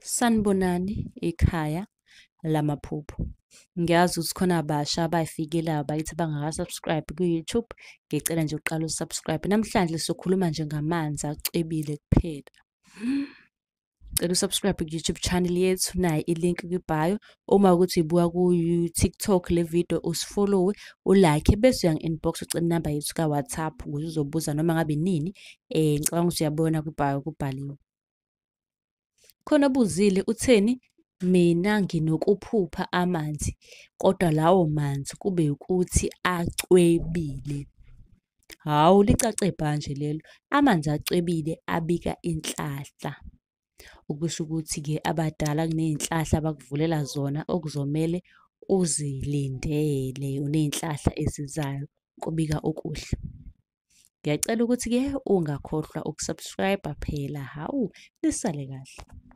Sanibonani, ikhaya lamaphupho. Ngiyazi ukuthi khona abasha abay'fikelayo bakithi abangaka-subscribe ku-YouTube. Ngicela nje uqala u-subscribe. Namhlanje sizokhuluma nje ngamanzi acwebile kuphela. Cela u-subscribe ku-YouTube channel yethu, nayi i-link kwi-bio. Uma ukuthi uyibuka ku-TikTok le video usifollowe, u-like bese uyangi-inbox ucela inamba yethu ka-WhatsApp ukuze uzobuza noma ngabe nini. Ngicabanga ukuthi uyabona kwi-bio kubhaliwe. Khona obuzile utheni? Mina nginokuphupha amanzi, kodwa lawo manzi kube ukuthi acwebile. Hawu, licace bhanje lelo. Amanzi acwebile abika inhlahla. Okusho ukuthi-ke abadala kuney'nhlahla abakuvulela zona okuzomele uzilindele uney'nhlahla ezizayo kubika okuhle. Ngiyacela ukuthi-ke ungakhohlwa uku-subscribe phela. Hawu, lisale kahle.